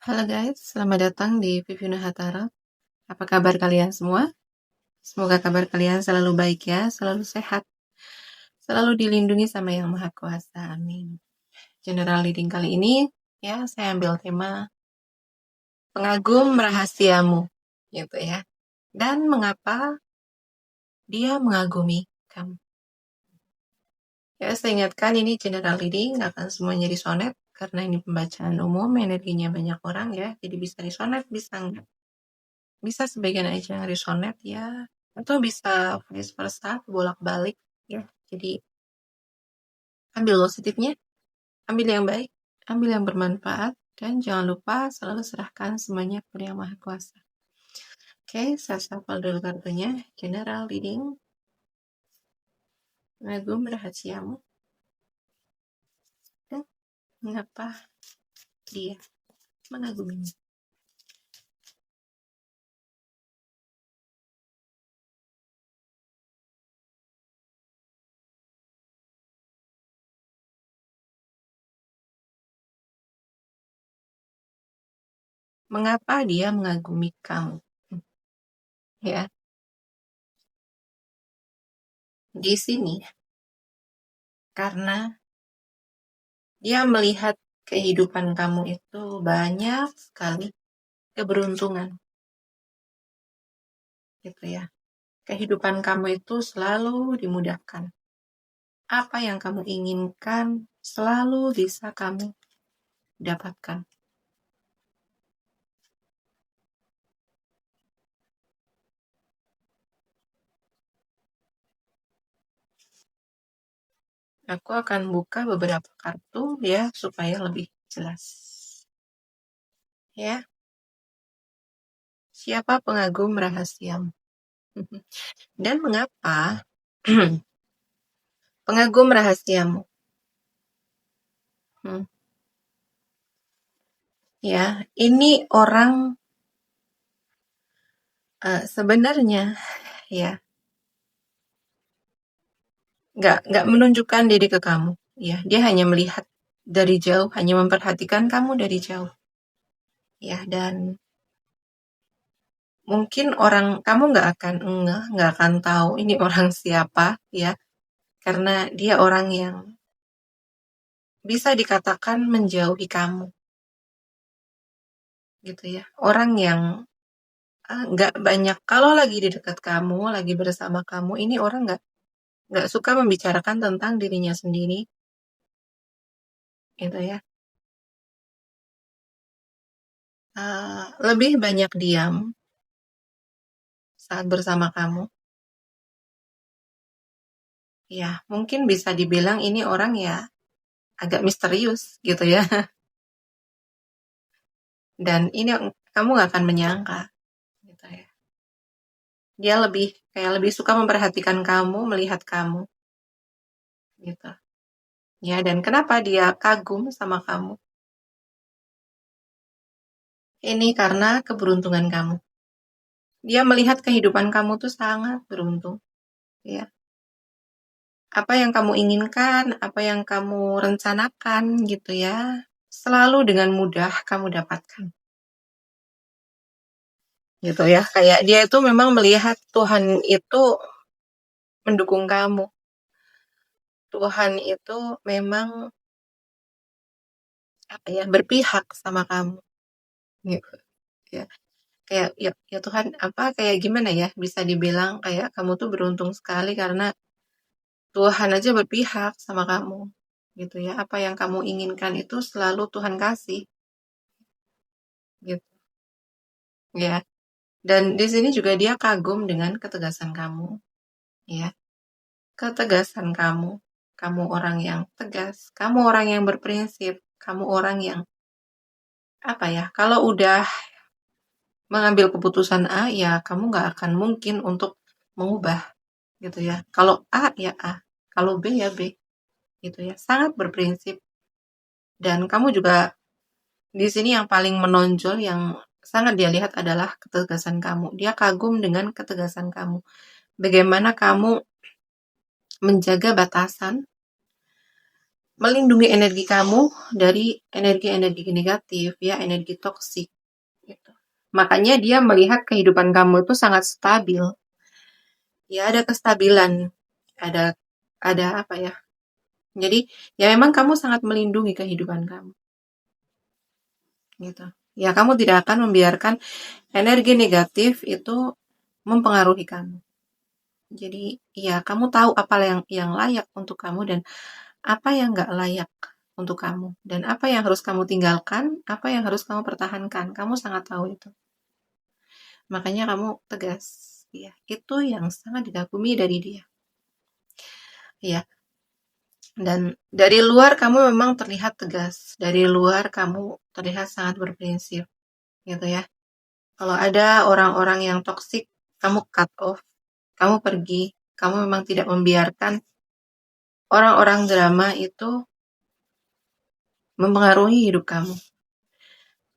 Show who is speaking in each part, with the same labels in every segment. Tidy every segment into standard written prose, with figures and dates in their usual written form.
Speaker 1: Halo guys, selamat datang di Vivina Hatara. Apa kabar kalian semua? Semoga kabar kalian selalu baik ya, selalu sehat, selalu dilindungi sama Yang Maha Kuasa. Amin. General reading kali ini ya saya ambil tema pengagum rahasiamu, gitu ya. Dan mengapa dia mengagumi kamu? Ya, saya ingatkan ini general reading, akan semuanya disonet karena ini pembacaan umum, energinya banyak orang ya, jadi bisa disonet, bisa enggak. Bisa sebagian aja resonet ya, atau bisa vice versa, bolak-balik ya. Jadi ambil positifnya, ambil yang baik, ambil yang bermanfaat, dan jangan lupa selalu serahkan semuanya kepada Yang Maha Kuasa. Oke, saya shuffle dulu kartunya. General reading, pengagum rahasiamu, dan mengapa dia mengagumimu. Mengapa dia mengagumi kamu? Ya, di sini karena dia melihat kehidupan kamu itu banyak sekali keberuntungan, gitu ya. Kehidupan kamu itu selalu dimudahkan. Apa yang kamu inginkan selalu bisa kamu dapatkan. Aku akan buka beberapa kartu ya supaya lebih jelas. Ya. Siapa pengagum rahasiamu? Dan mengapa pengagum rahasiamu? Ya, ini orang sebenarnya ya nggak menunjukkan diri ke kamu. Ya, dia hanya melihat dari jauh, hanya memperhatikan kamu dari jauh. Ya, dan mungkin kamu nggak akan tahu ini orang siapa ya, karena dia orang yang bisa dikatakan menjauhi kamu, gitu ya. Orang yang nggak banyak, kalau lagi di dekat kamu, lagi bersama kamu, ini orang nggak suka membicarakan tentang dirinya sendiri, gitu ya. Lebih banyak diam saat bersama kamu. Ya, mungkin bisa dibilang ini orang ya agak misterius gitu ya. Dan ini kamu gak akan menyangka gitu ya. Dia lebih suka memperhatikan kamu, melihat kamu gitu. Ya, dan kenapa dia kagum sama kamu? Ini karena keberuntungan kamu. Dia melihat kehidupan kamu tuh sangat beruntung. Ya. Apa yang kamu inginkan, apa yang kamu rencanakan gitu ya, selalu dengan mudah kamu dapatkan. Gitu ya, kayak dia itu memang melihat Tuhan itu mendukung kamu. Tuhan itu memang berpihak sama kamu gitu ya. Kayak ya Tuhan, kayak gimana ya, bisa dibilang kayak kamu tuh beruntung sekali karena Tuhan aja berpihak sama kamu gitu ya. Apa yang kamu inginkan itu selalu Tuhan kasih gitu ya. Dan di sini juga dia kagum dengan ketegasan kamu ya. Ketegasan kamu. Kamu orang yang tegas, kamu orang yang berprinsip, kamu orang yang kalau udah mengambil keputusan A, ya kamu nggak akan mungkin untuk mengubah gitu ya. Kalau A ya A, kalau B ya B gitu ya. Sangat berprinsip. Dan kamu juga di sini yang paling menonjol, yang sangat dia lihat adalah ketegasan kamu. Dia kagum dengan ketegasan kamu. Bagaimana kamu menjaga batasan, melindungi energi kamu dari energi-energi negatif, ya, energi toksik gitu. Makanya dia melihat kehidupan kamu itu sangat stabil. Ya, ada kestabilan, ada apa ya? Jadi, ya memang kamu sangat melindungi kehidupan kamu. Gitu. Ya, kamu tidak akan membiarkan energi negatif itu mempengaruhi kamu. Jadi, ya kamu tahu apa yang layak untuk kamu dan apa yang nggak layak untuk kamu. Dan apa yang harus kamu tinggalkan, apa yang harus kamu pertahankan. Kamu sangat tahu itu. Makanya kamu tegas. Ya, itu yang sangat dikagumi dari dia. Ya. Dan dari luar kamu memang terlihat tegas. Dari luar kamu terlihat sangat berprinsip. Gitu ya. Kalau ada orang-orang yang toksik, kamu cut off. Kamu pergi. Kamu memang tidak membiarkan orang-orang drama itu mempengaruhi hidup kamu.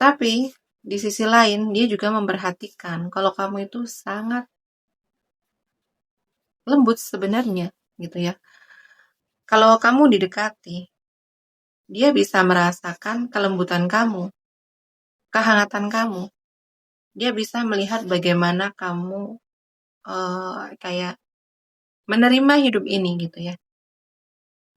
Speaker 1: Tapi di sisi lain dia juga memperhatikan kalau kamu itu sangat lembut sebenarnya gitu ya. Kalau kamu didekati, dia bisa merasakan kelembutan kamu, kehangatan kamu. Dia bisa melihat bagaimana kamu kayak menerima hidup ini gitu ya.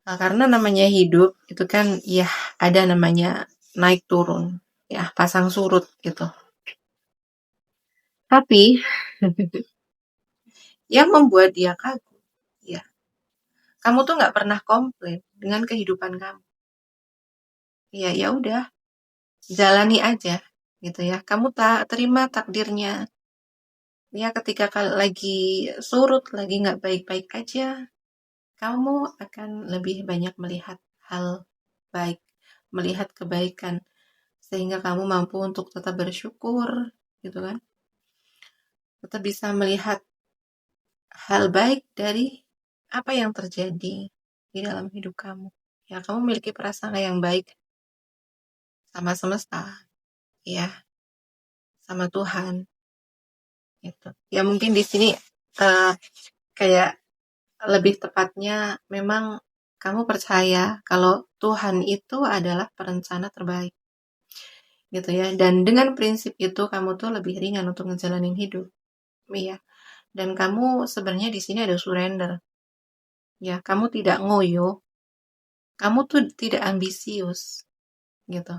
Speaker 1: Nah, karena namanya hidup itu kan ya ada namanya naik turun, ya pasang surut gitu. Tapi yang membuat dia kagum, ya kamu tuh nggak pernah komplain dengan kehidupan kamu. Ya udah, jalani aja gitu ya. Kamu terima takdirnya. Ya ketika lagi surut, lagi nggak baik-baik aja, kamu akan lebih banyak melihat hal baik, melihat kebaikan, sehingga kamu mampu untuk tetap bersyukur, gitu kan. Tetap bisa melihat hal baik dari apa yang terjadi di dalam hidup kamu. Ya, kamu memiliki prasangka yang baik sama semesta, ya, sama Tuhan, gitu. Ya mungkin di sini kayak lebih tepatnya memang kamu percaya kalau Tuhan itu adalah perencana terbaik, gitu ya. Dan dengan prinsip itu kamu tuh lebih ringan untuk ngejalanin hidup, ya. Dan kamu sebenarnya di sini ada surrender, ya. Kamu tidak ngoyo, kamu tuh tidak ambisius, gitu.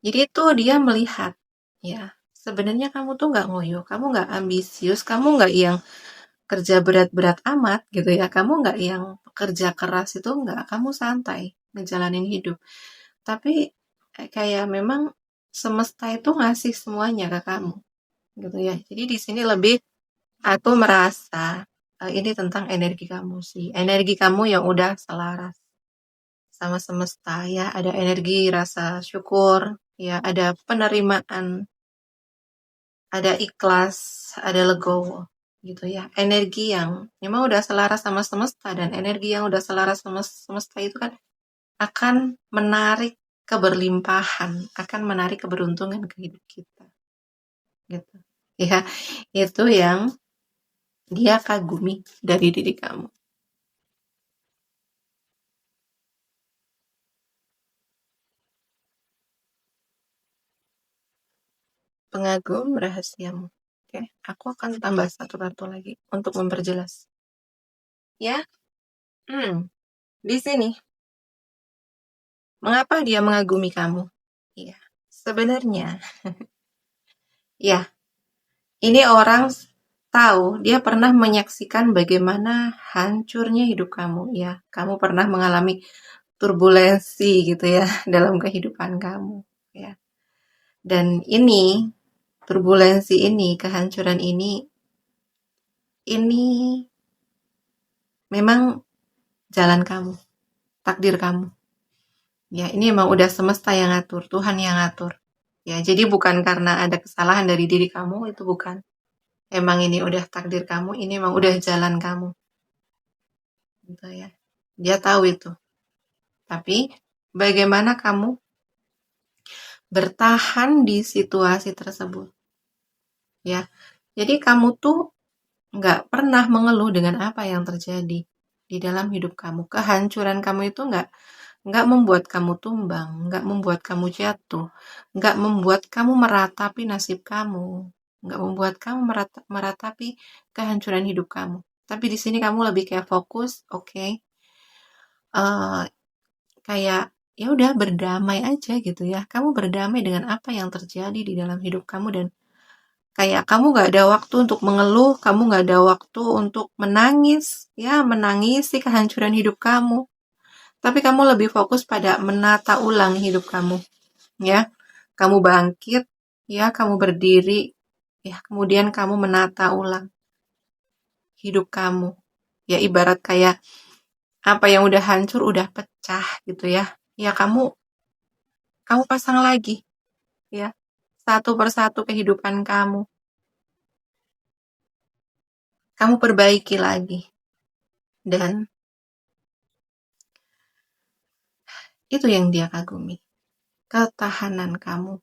Speaker 1: Jadi itu dia melihat, ya. Sebenarnya kamu tuh nggak ngoyo, kamu nggak ambisius, kamu nggak yang kerja berat-berat amat gitu ya, kamu nggak yang kerja keras itu nggak, kamu santai ngejalanin hidup. Tapi kayak memang semesta itu ngasih semuanya ke kamu gitu ya. Jadi di sini lebih aku merasa ini tentang energi kamu sih, energi kamu yang udah selaras sama semesta ya, ada energi rasa syukur ya, ada penerimaan, ada ikhlas, ada legowo gitu ya. Energi yang memang udah selaras sama semesta, dan energi yang udah selaras sama semesta itu kan akan menarik keberlimpahan, akan menarik keberuntungan ke hidup kita. Gitu. Ya, itu yang dia kagumi dari diri kamu. Pengagum rahasiamu. Oke, aku akan tambah satu kartu lagi untuk memperjelas. Ya, di sini. Mengapa dia mengagumi kamu? Ya, sebenarnya, ya, ini orang tahu, dia pernah menyaksikan bagaimana hancurnya hidup kamu. Ya, kamu pernah mengalami turbulensi gitu ya dalam kehidupan kamu. Ya, dan ini turbulensi ini, kehancuran ini memang jalan kamu, takdir kamu. Ya, ini emang udah semesta yang ngatur, Tuhan yang ngatur. Ya, jadi bukan karena ada kesalahan dari diri kamu, itu bukan. Emang ini udah takdir kamu, ini emang udah jalan kamu. Gitu ya. Dia tahu itu. Tapi bagaimana kamu bertahan di situasi tersebut? Ya. Jadi kamu tuh nggak pernah mengeluh dengan apa yang terjadi di dalam hidup kamu. Kehancuran kamu itu nggak membuat kamu tumbang, nggak membuat kamu jatuh, nggak membuat kamu meratapi nasib kamu, nggak membuat kamu meratapi kehancuran hidup kamu. Tapi di sini kamu lebih kayak fokus, oke, kayak ya udah berdamai aja gitu ya. Kamu berdamai dengan apa yang terjadi di dalam hidup kamu, dan kayak kamu gak ada waktu untuk mengeluh, kamu gak ada waktu untuk menangis, ya menangisi kehancuran hidup kamu. Tapi kamu lebih fokus pada menata ulang hidup kamu, ya. Kamu bangkit, ya, kamu berdiri, ya, kemudian kamu menata ulang hidup kamu. Ya ibarat kayak apa yang udah hancur, udah pecah gitu ya. Ya kamu pasang lagi, ya, satu persatu kehidupan kamu. Kamu perbaiki lagi. Dan itu yang dia kagumi. Ketahanan kamu.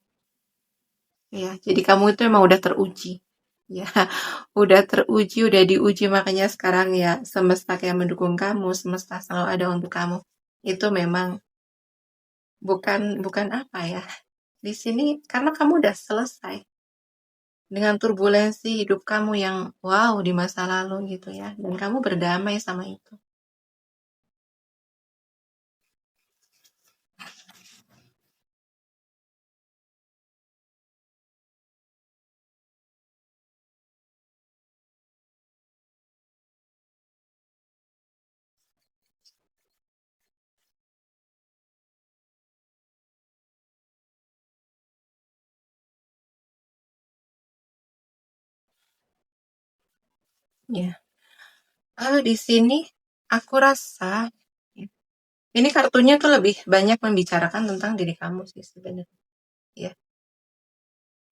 Speaker 1: Ya, jadi kamu itu emang udah teruji. Ya, udah teruji, udah diuji, makanya sekarang ya semesta kayak mendukung kamu, semesta selalu ada untuk kamu. Itu memang bukan apa ya. Di sini karena kamu udah selesai dengan turbulensi hidup kamu yang wow di masa lalu gitu ya, dan kamu berdamai sama itu. Ya, di sini aku rasa ini kartunya tuh lebih banyak membicarakan tentang diri kamu sih sebenarnya. Ya,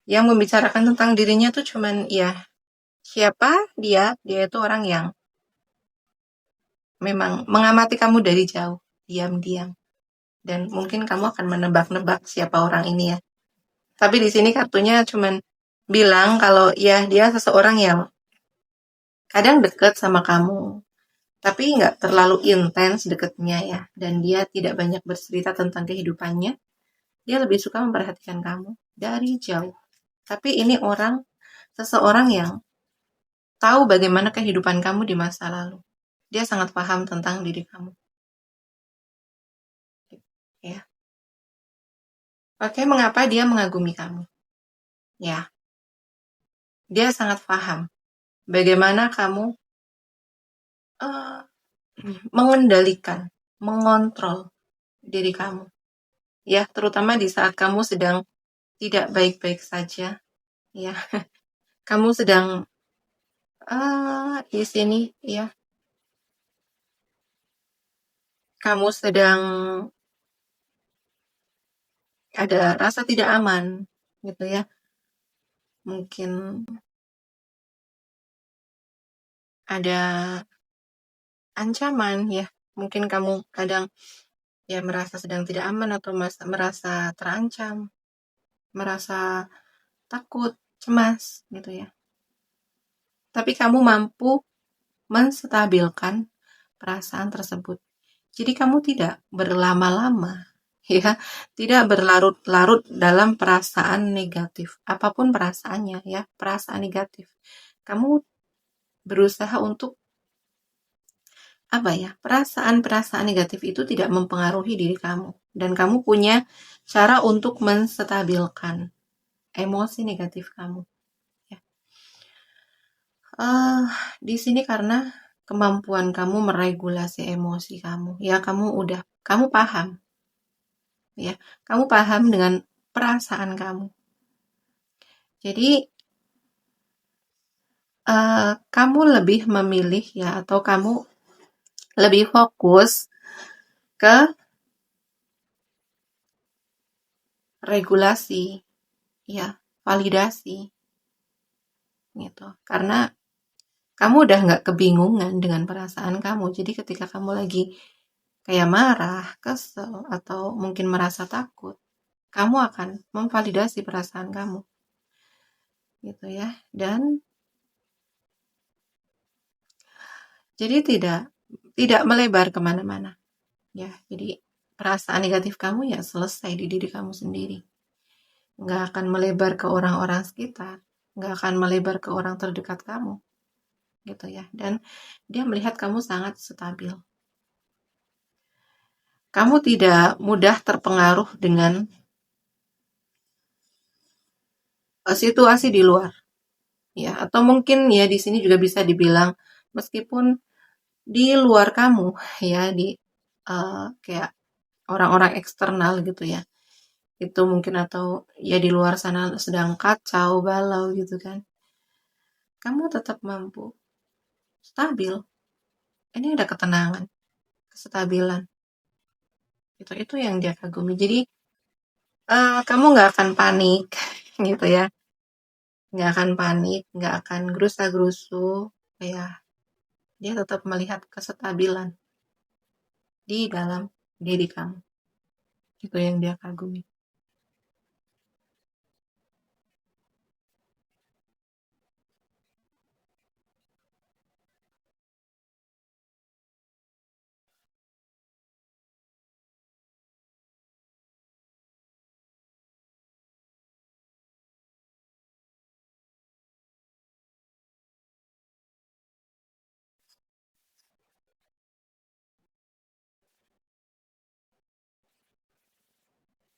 Speaker 1: yang membicarakan tentang dirinya tuh cuman ya siapa dia. Dia itu orang yang memang mengamati kamu dari jauh, diam-diam, dan mungkin kamu akan menebak-nebak siapa orang ini ya. Tapi di sini kartunya cuman bilang kalau ya dia seseorang yang kadang deket sama kamu, tapi nggak terlalu intens deketnya ya, dan dia tidak banyak bercerita tentang kehidupannya. Dia lebih suka memperhatikan kamu dari jauh. Tapi ini seseorang yang tahu bagaimana kehidupan kamu di masa lalu. Dia sangat paham tentang diri kamu. Ya. Oke, mengapa dia mengagumi kamu? Ya, dia sangat paham bagaimana kamu uh, mengendalikan, mengontrol diri kamu. Ya, terutama di saat kamu sedang tidak baik-baik saja. Ya, kamu sedang di sini, ya, kamu sedang ada rasa tidak aman, gitu ya. Mungkin ada ancaman, ya. Mungkin kamu kadang ya merasa sedang tidak aman atau merasa terancam, merasa takut, cemas, gitu ya. Tapi kamu mampu menstabilkan perasaan tersebut. Jadi kamu tidak berlama-lama, ya, tidak berlarut-larut dalam perasaan negatif, apapun perasaannya, ya, perasaan negatif. Kamu berusaha untuk apa ya, perasaan-perasaan negatif itu tidak mempengaruhi diri kamu, dan kamu punya cara untuk menstabilkan emosi negatif kamu. Ya. Di sini karena kemampuan kamu meregulasi emosi kamu, ya, kamu paham, ya, kamu paham dengan perasaan kamu. Jadi kamu lebih memilih ya, atau kamu lebih fokus ke regulasi, ya, validasi, gitu. Karena kamu udah nggak kebingungan dengan perasaan kamu. Jadi ketika kamu lagi kayak marah, kesel, atau mungkin merasa takut, kamu akan memvalidasi perasaan kamu, gitu ya. Dan jadi tidak melebar kemana-mana. Ya, jadi perasaan negatif kamu ya selesai di diri kamu sendiri. Nggak akan melebar ke orang-orang sekitar, nggak akan melebar ke orang terdekat kamu, gitu ya. Dan dia melihat kamu sangat stabil. Kamu tidak mudah terpengaruh dengan situasi di luar, ya. Atau mungkin ya di sini juga bisa dibilang meskipun di luar kamu, ya, di kayak orang-orang eksternal gitu ya. Itu mungkin atau ya di luar sana sedang kacau balau gitu kan. Kamu tetap mampu stabil. Ini ada ketenangan, kestabilan. Itu yang dia kagumi. Jadi kamu nggak akan panik gitu ya. Nggak akan panik, nggak akan gerusa-gerusu. Ya, dia tetap melihat kestabilan di dalam diri kamu. Itu yang dia kagumi.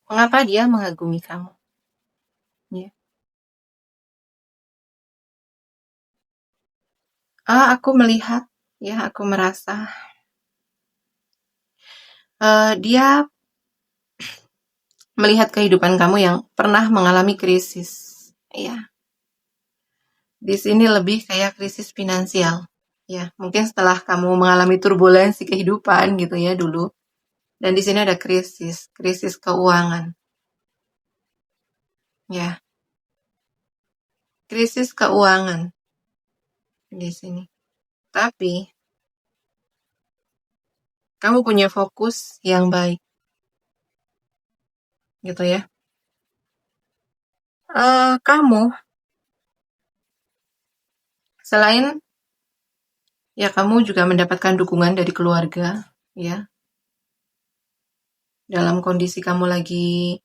Speaker 1: Mengapa dia mengagumi kamu? Ya. Aku melihat, ya, aku merasa dia melihat kehidupan kamu yang pernah mengalami krisis. Ya, di sini lebih kayak krisis finansial. Ya, mungkin setelah kamu mengalami turbulensi kehidupan gitu ya dulu. Dan di sini ada krisis keuangan. Ya, krisis keuangan di sini. Tapi kamu punya fokus yang baik, gitu ya. Kamu selain ya kamu juga mendapatkan dukungan dari keluarga, ya. Dalam kondisi kamu lagi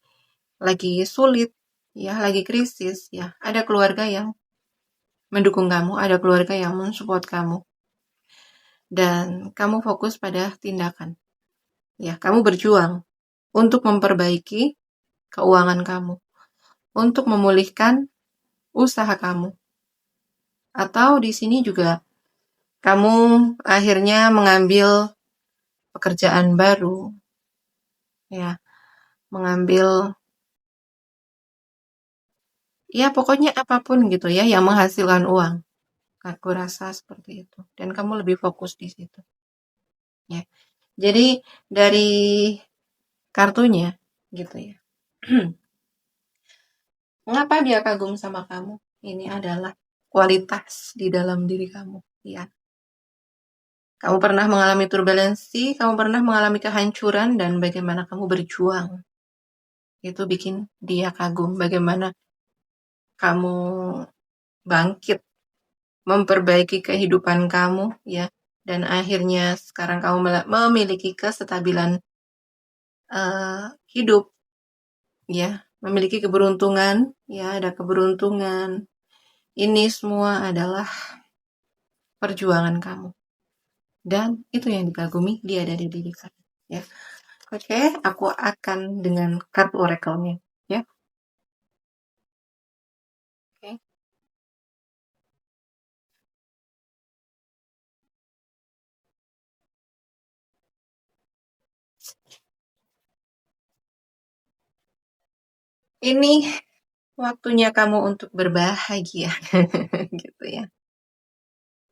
Speaker 1: sulit, ya, lagi krisis, ya. Ada keluarga yang mendukung kamu, ada keluarga yang mensupport kamu. Dan kamu fokus pada tindakan. Ya, kamu berjuang untuk memperbaiki keuangan kamu, untuk memulihkan usaha kamu. Atau di sini juga kamu akhirnya mengambil pekerjaan baru, ya, mengambil ya pokoknya apapun gitu ya yang menghasilkan uang. Aku rasa seperti itu. Dan kamu lebih fokus di situ. Ya. Jadi dari kartunya gitu ya. Mengapa dia kagum sama kamu? Ini adalah kualitas di dalam diri kamu. Ya. Kamu pernah mengalami turbulensi, kamu pernah mengalami kehancuran, dan bagaimana kamu berjuang. Itu bikin dia kagum. Bagaimana kamu bangkit, memperbaiki kehidupan kamu, ya. Dan akhirnya sekarang kamu memiliki kestabilan hidup, ya, memiliki keberuntungan, ya, ada keberuntungan. Ini semua adalah perjuangan kamu. Dan itu yang dikagumi, dia ada di diri kamu, ya. Oke, aku akan dengan kartu oracle-nya, ya. Oke. Ini waktunya kamu untuk berbahagia, gitu ya.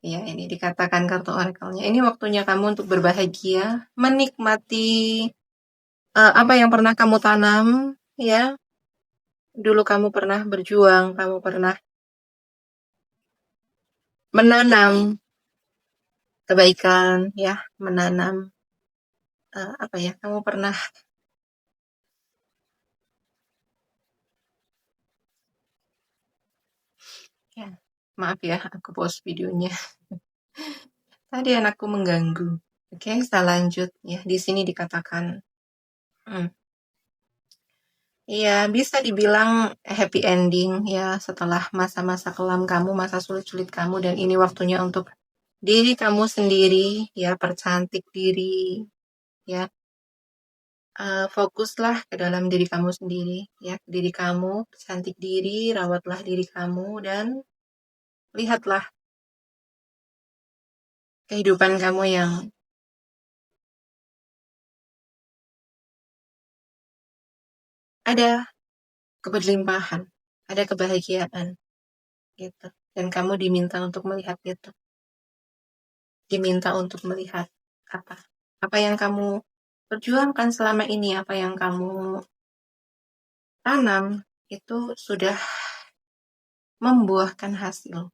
Speaker 1: Ya, ini dikatakan kartu oracle-nya. Ini waktunya kamu untuk berbahagia, menikmati apa yang pernah kamu tanam, ya. Dulu kamu pernah berjuang, kamu pernah menanam kebaikan, ya, menanam apa ya? Kamu pernah ya, maaf ya, aku pause videonya. Tadi anakku mengganggu. Oke, selanjutnya di sini dikatakan, iya, bisa dibilang happy ending ya setelah masa-masa kelam kamu, masa sulit-sulit kamu, dan ini waktunya untuk diri kamu sendiri, ya, percantik diri, ya. Fokuslah ke dalam diri kamu sendiri, ya, diri kamu, cantik diri, rawatlah diri kamu, dan lihatlah kehidupan kamu yang ada keberlimpahan, ada kebahagiaan, gitu. Dan kamu diminta untuk melihat itu, diminta untuk melihat apa, apa yang kamu perjuangkan selama ini, apa yang kamu tanam, itu sudah membuahkan hasil,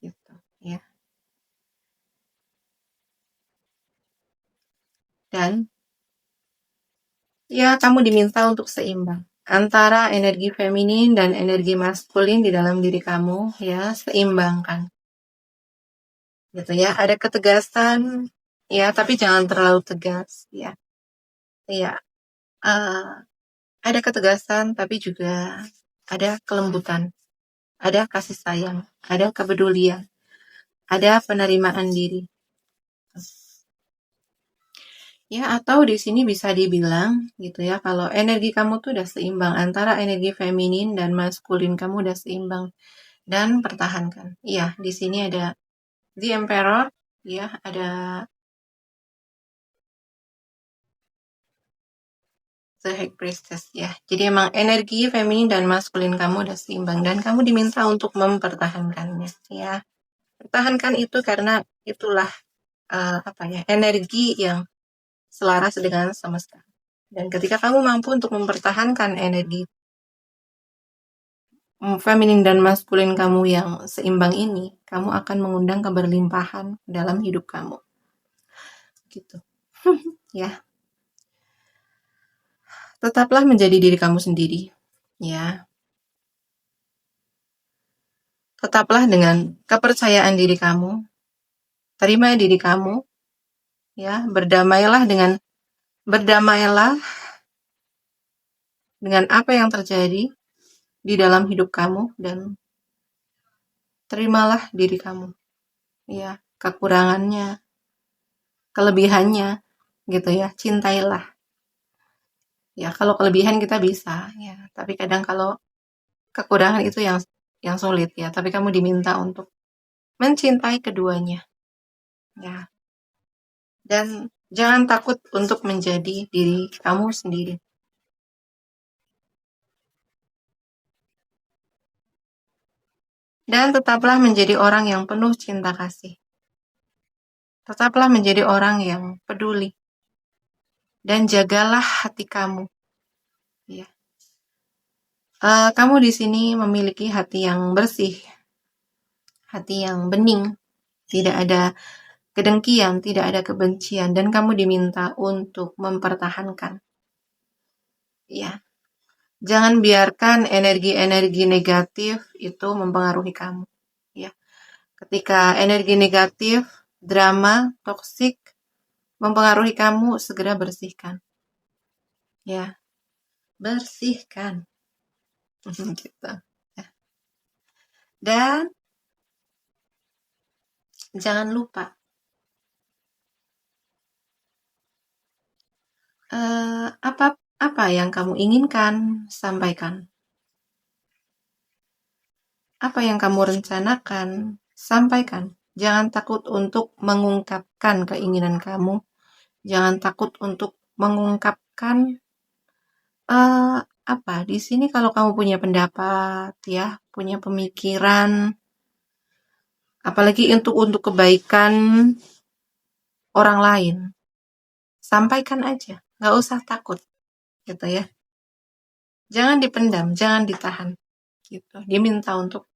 Speaker 1: gitu, ya. Dan ya, kamu diminta untuk seimbang antara energi feminin dan energi maskulin di dalam diri kamu, ya, seimbangkan. Gitu ya, ada ketegasan, ya, tapi jangan terlalu tegas, ya. Ya, ada ketegasan, tapi juga ada kelembutan, ada kasih sayang, ada kepedulian, ada penerimaan diri. Ya, atau di sini bisa dibilang gitu ya, kalau energi kamu tuh udah seimbang antara energi feminin dan maskulin kamu udah seimbang, dan pertahankan. Iya, di sini ada The Emperor, ya, ada The High Priestess, ya. Jadi emang energi feminin dan maskulin kamu udah seimbang dan kamu diminta untuk mempertahankannya, ya. Pertahankan itu karena itulah energi yang selaras dengan semesta. Dan ketika kamu mampu untuk mempertahankan energi feminin dan maskulin kamu yang seimbang ini, kamu akan mengundang keberlimpahan dalam hidup kamu. Gitu. Ya. Tetaplah menjadi diri kamu sendiri. Ya. Tetaplah dengan kepercayaan diri kamu. Terima diri kamu. Ya, berdamailah dengan apa yang terjadi di dalam hidup kamu dan terimalah diri kamu. Ya, kekurangannya, kelebihannya, gitu ya. Cintailah. Ya, kalau kelebihan kita bisa, ya. Tapi kadang kalau kekurangan itu yang sulit, ya. Tapi kamu diminta untuk mencintai keduanya, ya. Dan jangan takut untuk menjadi diri kamu sendiri. Dan tetaplah menjadi orang yang penuh cinta kasih. Tetaplah menjadi orang yang peduli. Dan jagalah hati kamu. Ya. Kamu di sini memiliki hati yang bersih, hati yang bening, tidak ada kedengkian, tidak ada kebencian, dan kamu diminta untuk mempertahankan. Ya. Jangan biarkan energi-energi negatif itu mempengaruhi kamu. Ya. Ketika energi negatif, drama, toksik mempengaruhi kamu, segera bersihkan. Ya. Bersihkan. Gitu. Ya. Dan jangan lupa apa yang kamu inginkan, sampaikan. Apa yang kamu rencanakan, sampaikan. Jangan takut untuk mengungkapkan keinginan kamu. Jangan takut untuk mengungkapkan di sini kalau kamu punya pendapat, ya, punya pemikiran, apalagi untuk kebaikan orang lain, sampaikan aja, nggak usah takut, gitu ya. Jangan dipendam, jangan ditahan, gitu. Diminta untuk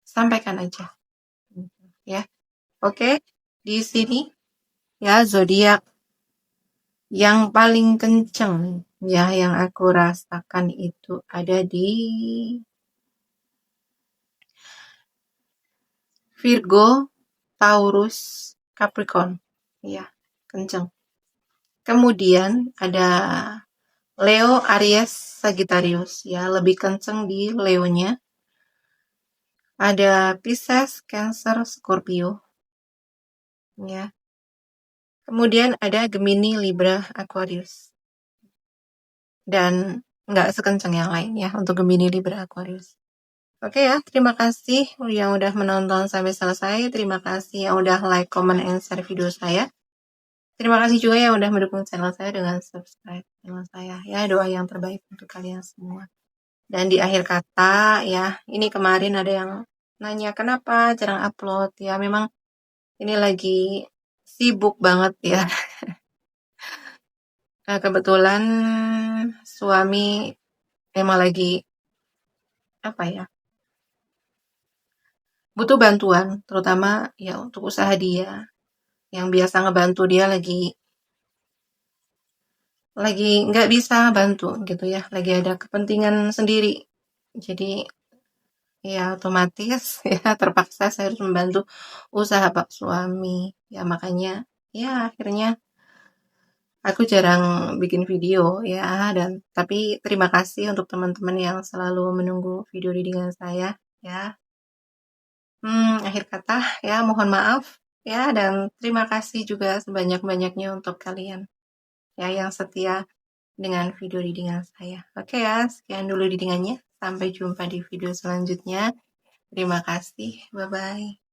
Speaker 1: sampaikan aja, ya. Oke, di sini ya zodiak yang paling kenceng ya yang aku rasakan itu ada di Virgo, Taurus, Capricorn. Ya, kenceng. Kemudian ada Leo, Aries, Sagittarius. Ya, lebih kenceng di Leonya. Ada Pisces, Cancer, Scorpio. Ya. Kemudian ada Gemini, Libra, Aquarius. Dan nggak sekencang yang lain ya untuk Gemini, Libra, Aquarius. Oke ya, terima kasih yang udah menonton sampai selesai. Terima kasih yang udah like, comment, and share video saya. Terima kasih juga yang udah mendukung channel saya dengan subscribe channel saya. Ya, doa yang terbaik untuk kalian semua. Dan di akhir kata ya, ini kemarin ada yang nanya kenapa jarang upload. Ya, memang ini lagi sibuk banget ya. Nah, kebetulan suami emang lagi apa ya, butuh bantuan, terutama ya untuk usaha dia. Yang biasa ngebantu dia lagi nggak bisa bantu gitu ya, lagi ada kepentingan sendiri. Jadi ya otomatis ya terpaksa saya harus membantu usaha Pak suami. Ya makanya ya akhirnya aku jarang bikin video ya, dan tapi terima kasih untuk teman-teman yang selalu menunggu video readingan saya ya. Akhir kata ya mohon maaf ya, dan terima kasih juga sebanyak-banyaknya untuk kalian ya yang setia dengan video readingan saya. Oke ya, sekian dulu readingannya. Sampai jumpa di video selanjutnya. Terima kasih. Bye-bye.